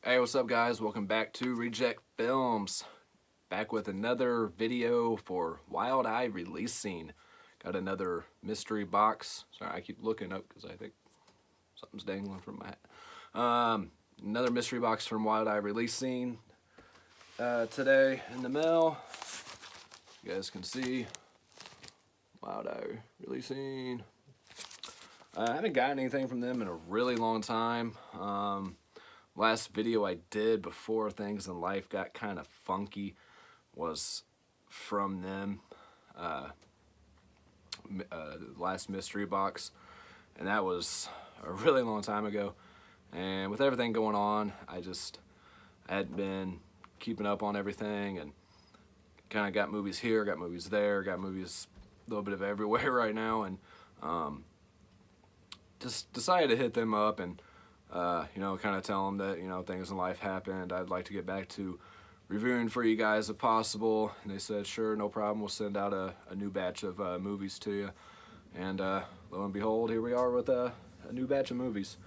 Hey, what's up guys? Welcome back to Reject Films. Back with another video for Wild Eye releasing. Got another mystery box. Sorry, I keep looking up because I think something's dangling from my hat. Another mystery box from Wild Eye releasing today in the mail. You guys can see Wild Eye releasing. I haven't gotten anything from them in a really long time. Last video I did before things in life got kind of funky was from them. Last mystery box, and that was a really long time ago. And with everything going on, I hadn't been keeping up on everything, and kind of got movies here, got movies there, got movies a little bit of everywhere right now, and just decided to hit them up and kind of tell them that, things in life happened. I'd like to get back to reviewing for you guys if possible. And they said, sure, no problem. We'll send out a new batch of movies to you. And lo and behold, here we are with a new batch of movies.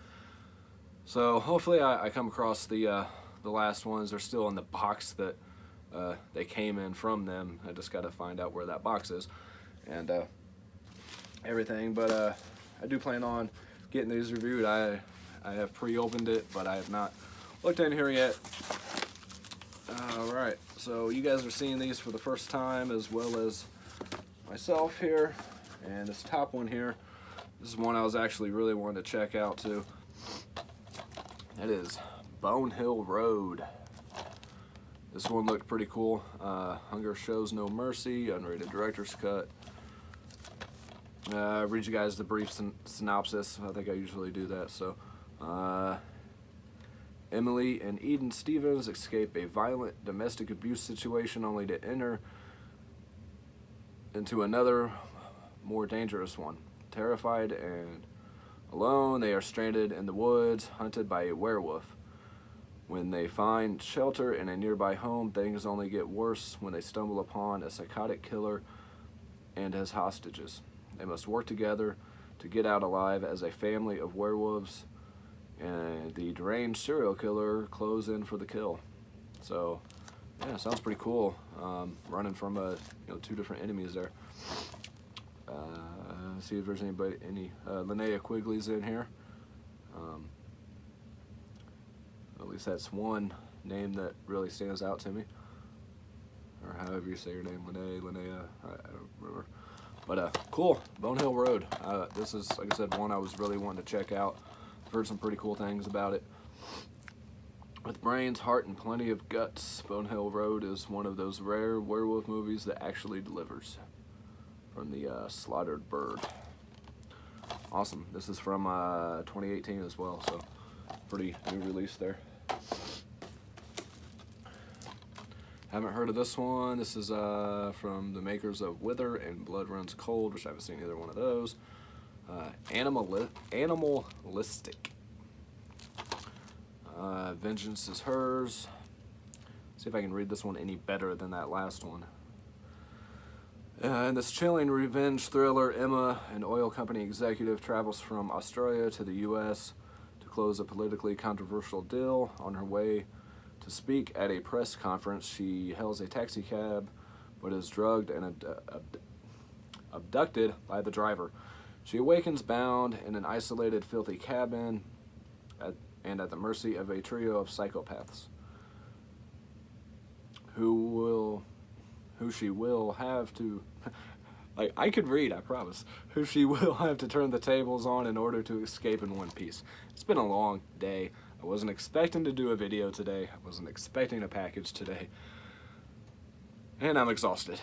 So hopefully I come across the last ones. They're still in the box that they came in from them. I just got to find out where that box is and everything. But I do plan on getting these reviewed. I have pre-opened it, but I have not looked in here yet. Alright, so you guys are seeing these for the first time, as well as myself here. And this top one here, this is one I was actually really wanting to check out too. It is Bone Hill Road. This one looked pretty cool. Hunger Shows No Mercy, unrated director's cut. Read you guys the brief synopsis. I think I usually do that. So, Emily and Eden Stevens escape a violent domestic abuse situation only to enter into another, more dangerous one. Terrified and alone, they are stranded in the woods, hunted by a werewolf. When they find shelter in a nearby home, things only get worse when they stumble upon a psychotic killer and his hostages. They must work together to get out alive as a family of werewolves and the deranged serial killer close in for the kill. So, yeah, sounds pretty cool. Running from two different enemies there. See if there's any Linnea Quigley's in here. At least that's one name that really stands out to me, or however you say your name, Linnea. I don't remember. But cool, Bone Hill Road. This is, like I said, one I was really wanting to check out. I've heard some pretty cool things about it. With brains, heart, and plenty of guts, Bone Hill Road is one of those rare werewolf movies that actually delivers. From the Slaughtered Bird. Awesome. This is from 2018 as well, so pretty new release there. Haven't heard of this one. This is from the makers of Wither and Blood Runs Cold, which I haven't seen either one of those. Animalistic. Vengeance is Hers. See if I can read this one any better than that last one. In this chilling revenge thriller, Emma, an oil company executive, travels from Australia to the U.S. to close a politically controversial deal. On her way to speak at a press conference, she hails a taxi cab, but is drugged and abducted by the driver. She awakens bound in an isolated, filthy cabin and at the mercy of a trio of psychopaths who she will have to, I could read, I promise, who she will have to turn the tables on in order to escape in one piece. It's been a long day. I wasn't expecting to do a video today. I wasn't expecting a package today. And I'm exhausted.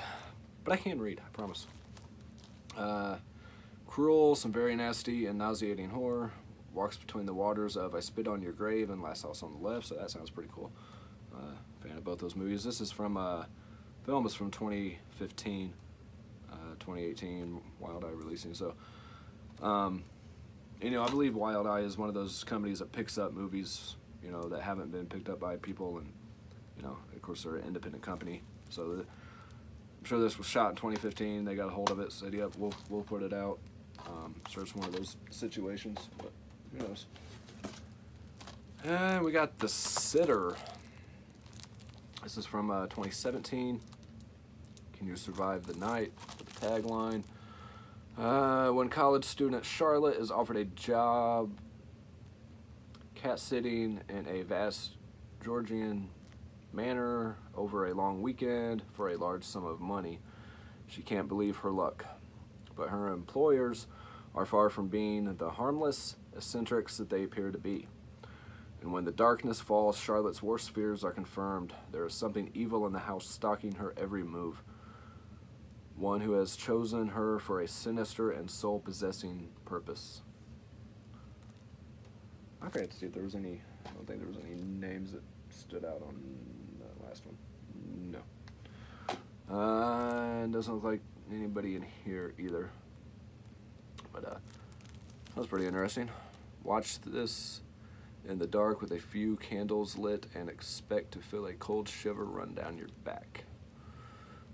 But I can read, I promise. Cruel, some very nasty and nauseating horror. Walks between the waters of I Spit on Your Grave and Last House on the Left, so that sounds pretty cool. Fan of both those movies. This is from, film is from 2015, 2018, Wild Eye releasing. So, I believe Wild Eye is one of those companies that picks up movies, that haven't been picked up by people, and, of course they're an independent company. So I'm sure this was shot in 2015. They got a hold of it, said, "Yep, we'll put it out." So it's one of those situations, but who knows? And we got The Sitter. This is from 2017. Can you survive the night? With the tagline. When college student Charlotte is offered a job cat sitting in a vast Georgian manor over a long weekend for a large sum of money, she can't believe her luck. But her employers are far from being the harmless eccentrics that they appear to be. And when the darkness falls, Charlotte's worst fears are confirmed. There is something evil in the house stalking her every move. One who has chosen her for a sinister and soul-possessing purpose. I forgot to see if there was any. I don't think there was any names that stood out on the last one. No. It doesn't look like anybody in here either. But that's pretty interesting. Watch this in the dark with a few candles lit and expect to feel a cold shiver run down your back.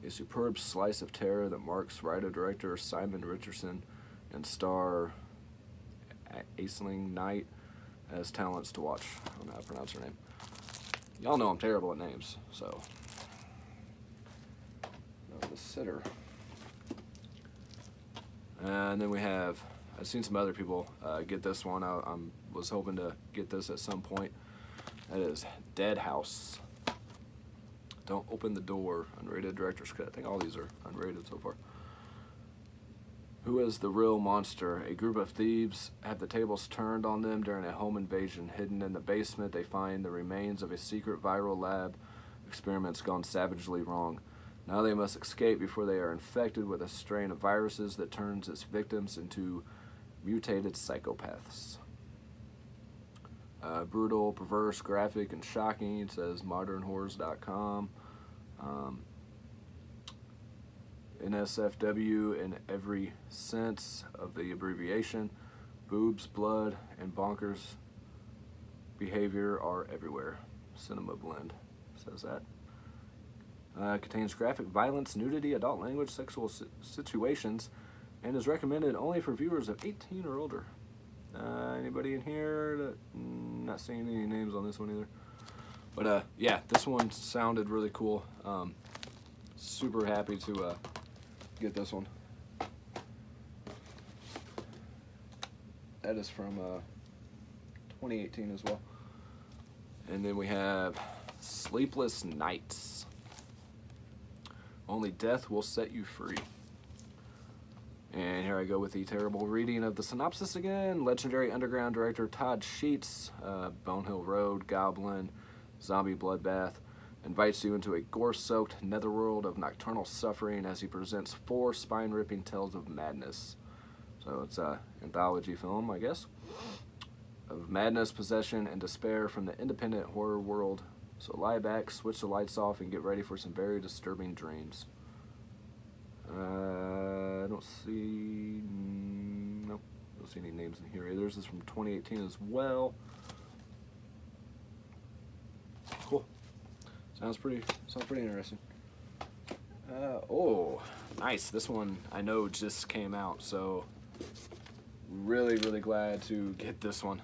A superb slice of terror that marks writer-director Simon Richardson and star Aisling Knight as talents to watch. I don't know how to pronounce her name. Y'all know I'm terrible at names, so. The Sitter. And then we have, I've seen some other people get this one. I was hoping to get this at some point. That is Dead House. Don't Open the Door, unrated director's cut. I think all these are unrated so far. Who is the real monster? A group of thieves have the tables turned on them during a home invasion. Hidden in the basement, they find the remains of a secret viral lab experiments gone savagely wrong. Now they must escape before they are infected with a strain of viruses that turns its victims into mutated psychopaths. Brutal, perverse, graphic, and shocking, it says modernhorrors.com. NSFW in every sense of the abbreviation. Boobs, blood, and bonkers behavior are everywhere. Cinema Blend says that. Contains graphic violence, nudity, adult language, sexual situations, and is recommended only for viewers of 18 or older. Anybody in here? Not seeing any names on this one either. But yeah, this one sounded really cool. Super happy to get this one. That is from 2018 as well. And then we have Sleepless Nights. Only death will set you free. And here I go with the terrible reading of the synopsis again. Legendary underground director Todd Sheets, Bonehill Road, Goblin, Zombie Bloodbath, invites you into a gore-soaked netherworld of nocturnal suffering as he presents 4 spine-ripping tales of madness. So it's an anthology film, I guess, of madness, possession, and despair from the independent horror world. So lie back, switch the lights off, and get ready for some very disturbing dreams. I don't see, nope, don't see any names in here either. This is from 2018 as well. Cool. Sounds pretty interesting. Oh, nice. This one I know just came out, so really glad to get this one.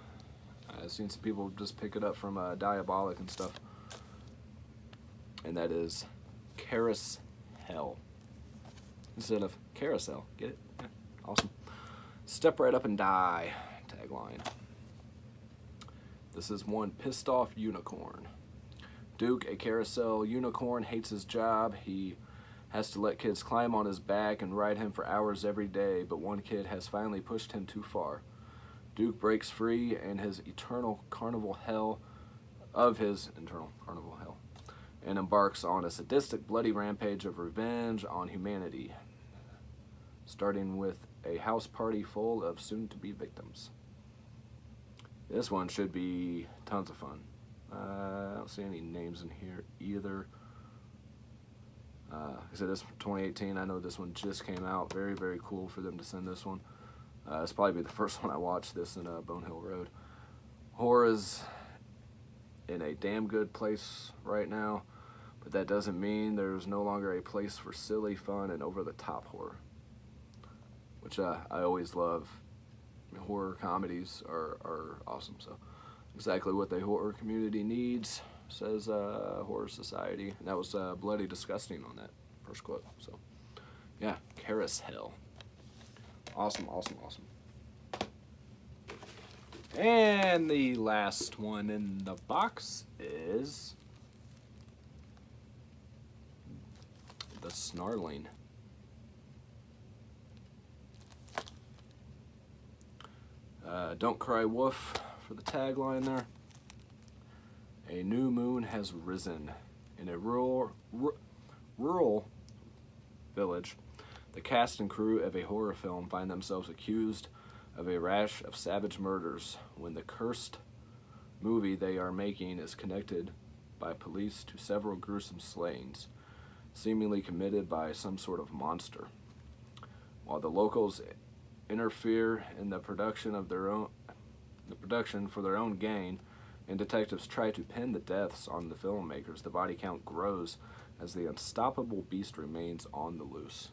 I've seen some people just pick it up from Diabolic and stuff. And that is Carousel. Instead of Carousel. Get it? Yeah, awesome. Step right up and die. Tagline. This is one pissed off unicorn. Duke, a carousel unicorn, hates his job. He has to let kids climb on his back and ride him for hours every day, but one kid has finally pushed him too far. Duke breaks free and his eternal carnival hell and embarks on a sadistic, bloody rampage of revenge on humanity, starting with a house party full of soon-to-be victims. This one should be tons of fun. I don't see any names in here either. Like I said, this is from 2018. I know this one just came out. Very cool for them to send this one. It's probably the first one I watched, this in Bonehill Road. Horror is in a damn good place right now, but that doesn't mean there's no longer a place for silly, fun, and over-the-top horror, which I always love. I mean, horror comedies are awesome, so exactly what the horror community needs, says Horror Society. And that was bloody disgusting on that first quote. So, yeah, Carousel. Awesome, awesome, awesome. And the last one in the box is the Snarling. Don't cry wolf for the tagline there. A new moon has risen in a rural village. The cast and crew of a horror film find themselves accused of a rash of savage murders when the cursed movie they are making is connected by police to several gruesome slayings, seemingly committed by some sort of monster. While the locals interfere in the production for their own gain, and detectives try to pin the deaths on the filmmakers, the body count grows as the unstoppable beast remains on the loose.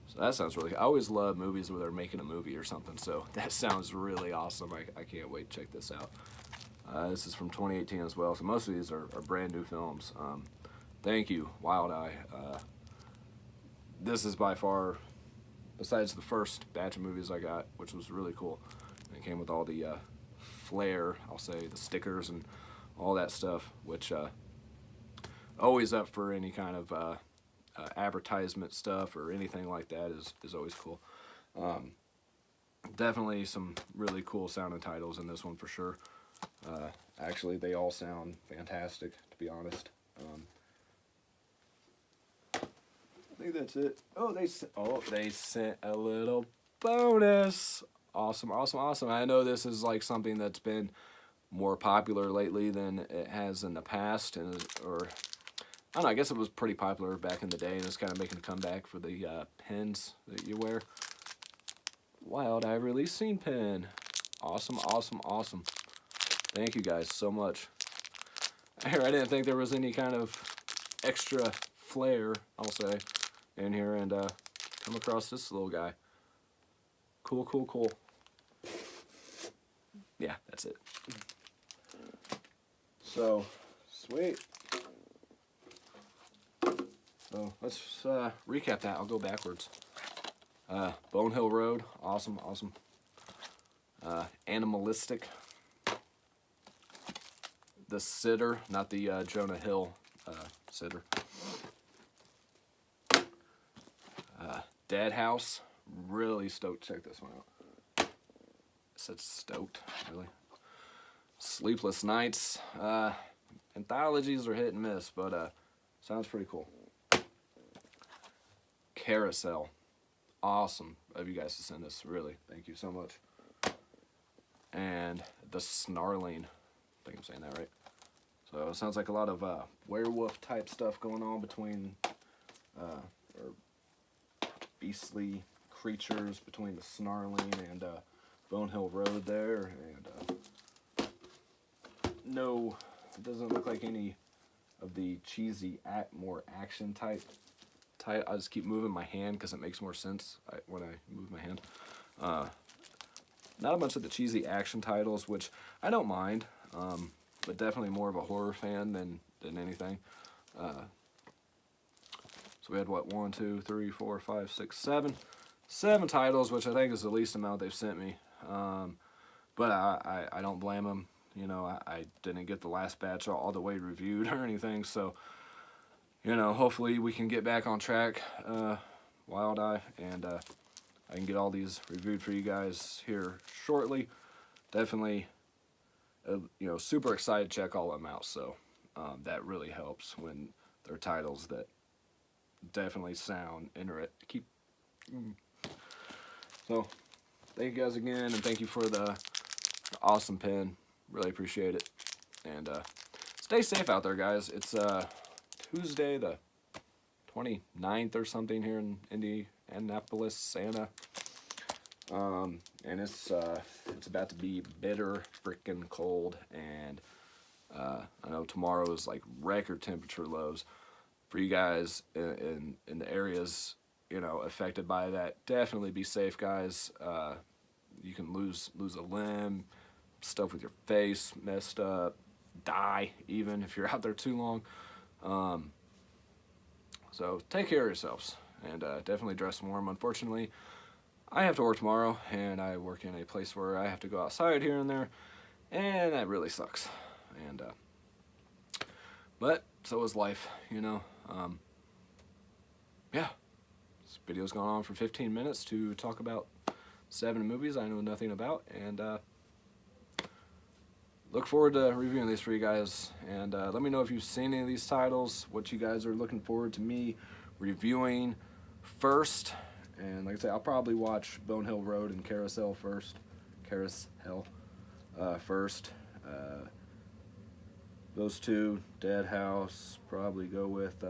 So that sounds really. I always love movies where they're making a movie or something. So that sounds really awesome. I can't wait to check this out. This is from 2018 as well. So most of these are brand new films. Thank you, Wild Eye. This is by far, besides the first batch of movies I got, which was really cool. It came with all the flair, I'll say, the stickers and all that stuff, which always up for any kind of advertisement stuff or anything like that is always cool. Definitely some really cool sounding titles in this one for sure. Actually, they all sound fantastic, to be honest. I think that's it. Oh, they sent a little bonus. Awesome, awesome, awesome. I know this is like something that's been more popular lately than it has in the past, or I don't know, I guess it was pretty popular back in the day, and it's kind of making a comeback for the pins that you wear. Wild Eye Releasing pin. Awesome, awesome, awesome. Thank you guys so much. I didn't think there was any kind of extra flair, I'll say, in here, and come across this little guy. Cool, cool, cool. Yeah, that's it. So, sweet. So, let's recap that. I'll go backwards. Bone Hill Road. Awesome, awesome. Animalistic. The Sitter, not the Jonah Hill Sitter. Dead House. Really stoked to check this one out. I said stoked, really. Sleepless Nights. Anthologies are hit and miss, but sounds pretty cool. Carousel. Awesome of you guys to send this, really. Thank you so much. And the Snarling. I think I'm saying that right. So it sounds like a lot of werewolf type stuff going on between, or beastly creatures between the Snarling and Bone Hill Road there. And no, it doesn't look like any of the cheesy, more action type. I just keep moving my hand because it makes more sense when I move my hand. Not a bunch of the cheesy action titles, which I don't mind, but definitely more of a horror fan than anything. So we had what, 1, 2, 3, 4, 5, 6, 7. 7 titles, which I think is the least amount they've sent me. But I don't blame them. You know, I didn't get the last batch all the way reviewed or anything, so you know, hopefully we can get back on track, Wild Eye, and I can get all these reviewed for you guys here shortly. Definitely, you know, super excited to check all of them out, so that really helps when they're titles that definitely sound interesting. So, thank you guys again, and thank you for the awesome pin. Really appreciate it. And stay safe out there, guys. It's Tuesday the 29th or something here in Indianapolis, Santa. And it's about to be bitter freaking cold, and I know tomorrow is like record temperature lows for you guys in the areas, you know, affected by that. Definitely be safe, guys. You can lose a limb, stuff with your face messed up, die even if you're out there too long. So take care of yourselves, and definitely dress warm. Unfortunately, I have to work tomorrow, and I work in a place where I have to go outside here and there, and that really sucks. And but so is life, you know. Yeah, this video's gone on for 15 minutes to talk about 7 movies I know nothing about, and look forward to reviewing these for you guys. And let me know if you've seen any of these titles, what you guys are looking forward to me reviewing first. And like I say, I'll probably watch Bone Hill Road and Carousel first. Those two, Dead House, probably go with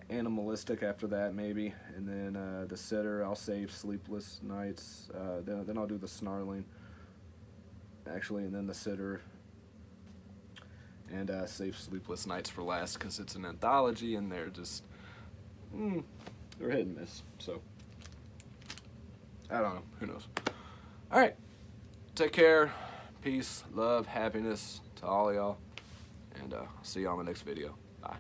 Animalistic after that maybe, and then The Sitter, I'll save Sleepless Nights, then I'll do The Snarling, actually, and then The Sitter, and save Sleepless Nights for last, because it's an anthology, and they're just, they're hit and miss, so, I don't know, who knows. Alright, take care, peace, love, happiness to all y'all, and I'll see you on the next video. Bye.